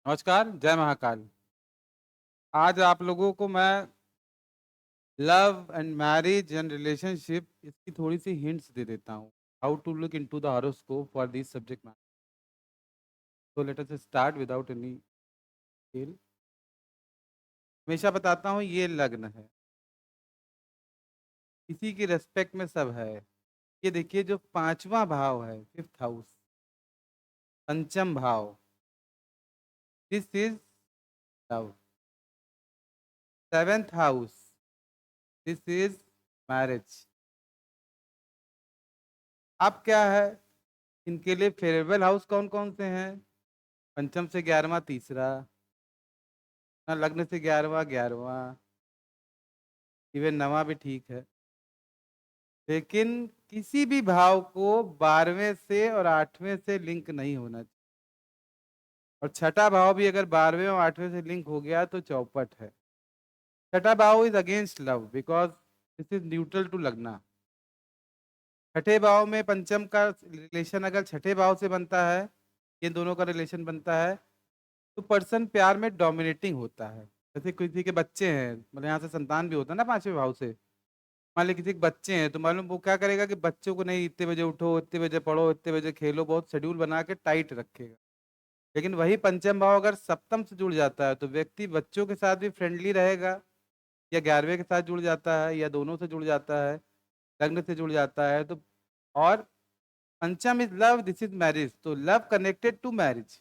नमस्कार, जय महाकाल। आज आप लोगों को मैं love and marriage and relationship इसकी थोड़ी-सी हिंट्स दे देता हूँ। How to look into the horoscope for this subject matter. So let us start without any fail. हमेशा बताता हूँ ये लग्न है, इसी की रिस्पेक्ट में सब है। ये देखिए जो 5वां भाव है, 5th हाउस, पंचम भाव, this is love. 7th house, this is marriage. अब क्या है, इनके लिए फेवरेबल हाउस कौन-कौन से हैं? पंचम से 11वां तीसरा, लग्न से 11वां 11वां, इवन 9वां भी ठीक है। लेकिन किसी भी भाव को 12वें से और 8वें से लिंक नहीं होना चाहिए। और छठा भाव भी अगर 12वें और 8वें से लिंक हो गया तो चौपट है। छठा भाव is against love because this is neutral to lagna. छठे भाव में पंचम का रिलेशन अगर छठे भाव से बनता है, ये दोनों का रिलेशन बनता है, तो पर्सन प्यार में डोमिनेटिंग होता है। जैसे किसी के बच्चे हैं, मतलब यहाँ से संतान भी होता है ना 5वें भाव से। मान लीजिए किसी के बच्चे हैं तो मालूम वो क्या करेगा कि बच्चों को नहीं इतने बजे उठो, इतने बजे पढ़ो, इतने बजे खेलो, बहुत शेड्यूल बना के टाइट रखेगा। लेकिन वही पंचम भाव अगर सप्तम से जुड़ जाता है तो व्यक्ति बच्चों के साथ भी फ्रेंडली रहेगा, या 11वें के साथ जुड़ जाता है, या दोनों से जुड़ जाता है, लग्न से जुड़ जाता है तो। और पंचम is love, this is marriage, तो लव कनेक्टेड टू मैरिज।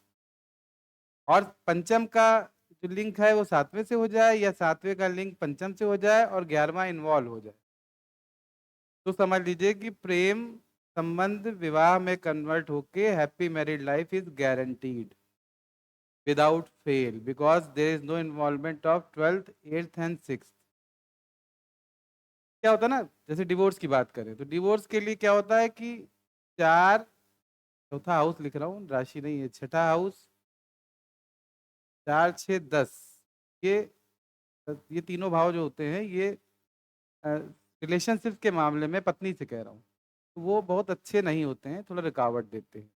और पंचम का जो लिंक है वो 7वें से हो जाए, या 7वें का लिंक पंचम से हो जाए और 11वां इन्वॉल्व हो जाए, तो समझ लीजिए कि प्रेम संबंध विवाह में कन्वर्ट होके happy married life is guaranteed without fail, because there is no involvement of 12th 8th and 6th। क्या होता है ना, जैसे डिवोर्स की बात करें तो डिवोर्स के लिए क्या होता है कि चार, चौथा हाउस लिख रहा हूँ, राशि नहीं है, छठा हाउस, 4 6 10, ये ये तीनों भाव जो होते हैं ये रिलेशनशिप के मामले में, पत्नी से कह रहा हूँ, तो वो बहुत अच्छे नहीं होते हैं, थोड़ा रुकावट देते हैं।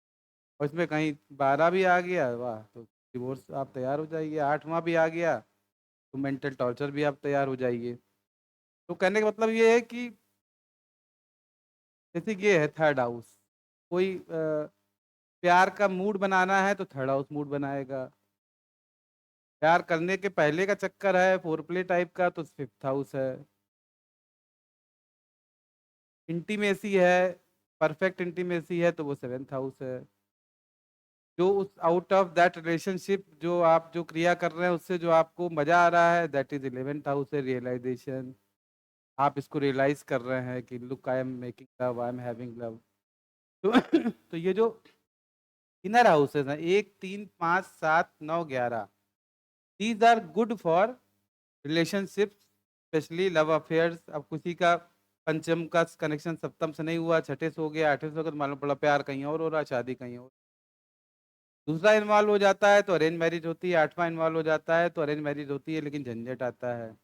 और इसमें कहीं 12 भी आ गया, वाह, तो डिवोर्स आप तैयार हो जाइए। 8वां भी आ गया तो मेंटल टॉर्चर भी आप तैयार हो जाइए। तो कहने का मतलब ये है कि जैसे कि ये है थर्ड हाउस, कोई प्यार का मूड बनाना है तो थर्ड हाउस मूड बनाएगा। प्यार करने के पहले का चक्कर है, फोर प्ले टाइप का, तो 5th हाउस है। इंटीमेसी है, परफेक्ट इंटीमेसी है, तो वो 7th हाउस है। जो उस आउट ऑफ दैट रिलेशनशिप जो आप जो क्रिया कर रहे हैं उससे जो आपको मजा आ रहा है, दैट इज 11th हाउस है, रियलाइजेशन। आप इसको रियलाइज कर रहे हैं कि look I am making love, I am having love. तो तो ये जो इनर हाउसेस हैं, 1 3 5 7 9 11, these are good for relationship, specially love affairs. अब किसी का पंचम का कनेक्शन सप्तम से नहीं हुआ, छठे से हो गया, 8वें से हो गया, तो मालूम पड़ा प्यार कहीं और हो रहा है, शादी कहीं और। दूसरा इन्वॉल्व हो जाता है तो अरेंज मैरिज होती है, 8वां इन्वॉल्व हो जाता है तो अरेंज मैरिज होती है, लेकिन झंझट आता है।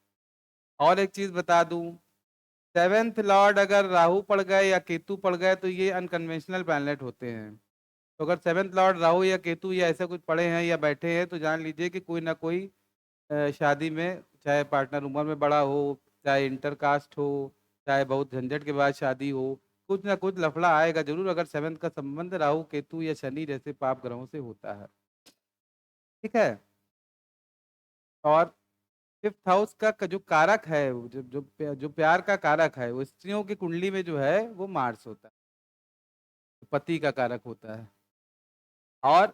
और एक चीज बता दूं, 7th लॉर्ड अगर राहु पड़ गए या केतु पड़ गए तो ये अनकन्वेंशनल प्लैनेट होते हैं। तो अगर 7th लॉर्ड राहु या केतु या ऐसा कुछ पड़े हैं या बैठे हैं तो जान लीजिए कि कोई ना कोई शादी में, चाहे पार्टनर उम्र में बड़ा हो, चाहे इंटरकास्ट हो, चाहे बहुत झंझट के बाद शादी हो, कुछ ना कुछ लफड़ा आएगा जरूर, अगर 7th का संबंध राहु केतु या शनि जैसे पाप ग्रहों से होता है। ठीक है। और 5th हाउस का जो कारक है, वो जो प्यार का कारक है, वो स्त्रियों की कुंडली में जो है वो मार्स होता है, तो पति का कारक होता है। और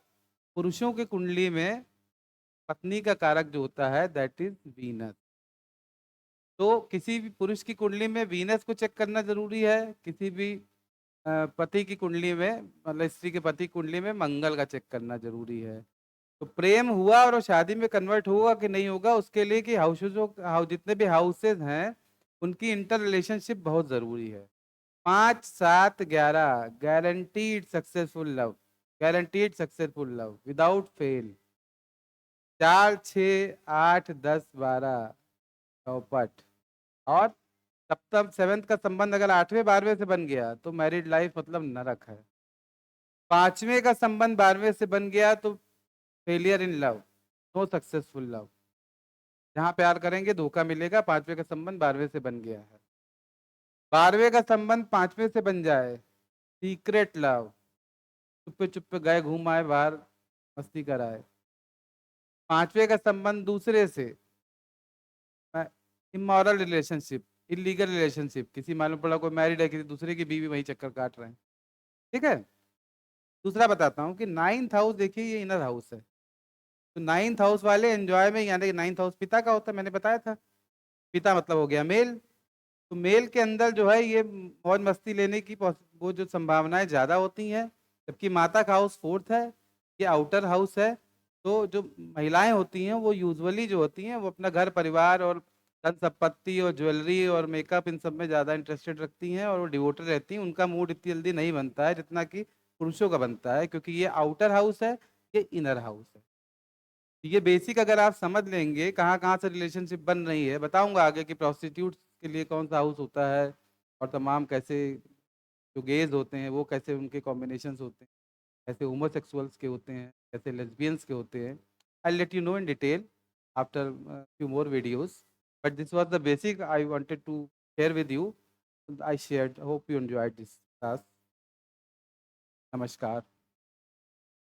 पुरुषों की कुंडली में पत्नी का कारक जो होता है, दैट इज वीनस। तो किसी भी पुरुष की कुंडली में वीनस को चेक करना जरूरी है, किसी भी पति की कुंडली में, मतलब स्त्री के पति की कुंडली में मंगल का चेक करना जरूरी है। तो प्रेम हुआ और वो शादी में कन्वर्ट होगा कि नहीं होगा, उसके लिए कि हाउस जितने भी हाउसेज हैं उनकी इंटर रिलेशनशिप बहुत जरूरी है। 5 7 11, guaranteed successful love, guaranteed successful love without fail. 4 6 8 10 12, चौपट। और सप्तम 7th का संबंध अगर 8वें 12वें से बन गया तो मैरिड लाइफ मतलब नरक है। 5वें का संबंध 12वें से बन गया तो failure in love. Know successful love. जहाँ प्यार करेंगे धोखा मिलेगा। 5वें का संबंध 12वें से बन गया है। 12वें का संबंध 5वें से बन जाए, सीक्रेट लव, चुप्पे चुप्पे गए घूम आए बाहर, मस्ती कराए। 5वें का संबंध दूसरे से, इमोरल रिलेशनशिप, इलीगल रिलेशनशिप, किसी मालूम पड़ा कोई मैरिड है, किसी दूसरे की बीवी वहीं चक्कर काट रहे हैं। ठीक है। दूसरा बताता हूँ कि 9th हाउस देखिए, ये इनर हाउस है। तो 9th हाउस वाले एंजॉय में, यानी 9th हाउस पिता का होता है, मैंने बताया था। पिता मतलब हो गया मेल। तो मेल के अंदर जो है ये मौज मस्ती लेने की वो जो संभावनाएं ज्यादा होती हैं। जबकि माता का हाउस 4th है, ये आउटर हाउस है। तो जो महिलाएं होती हैं वो यूजुअली जो होती हैं वो अपना घर परिवार और धन संपत्ति और ज्वेलरी और मेकअप इन सब में ज्यादा इंटरेस्टेड रखती हैं और वो डिवोटेड रहती हैं। उनका मूड इतनी जल्दी नहीं बनता है जितना कि पुरुषों का बनता है, क्योंकि ये आउटर हाउस है, ये इनर हाउस है। ये बेसिक अगर आप समझ लेंगे कहाँ कहाँ से रिलेशनशिप बन रही है। बताऊंगा आगे कि प्रोस्टिट्यूट के लिए कौन सा हाउस होता है, और तमाम कैसे जो गेज होते हैं वो कैसे उनके कॉम्बिनेशंस होते हैं, कैसे होमोसेक्सुअल्स के होते हैं, कैसे लेस्बियंस के होते हैं। I let you know in detail after few more videos, but this was the basic I wanted to share with you. I shared, hope you enjoyed this class. नमस्कार।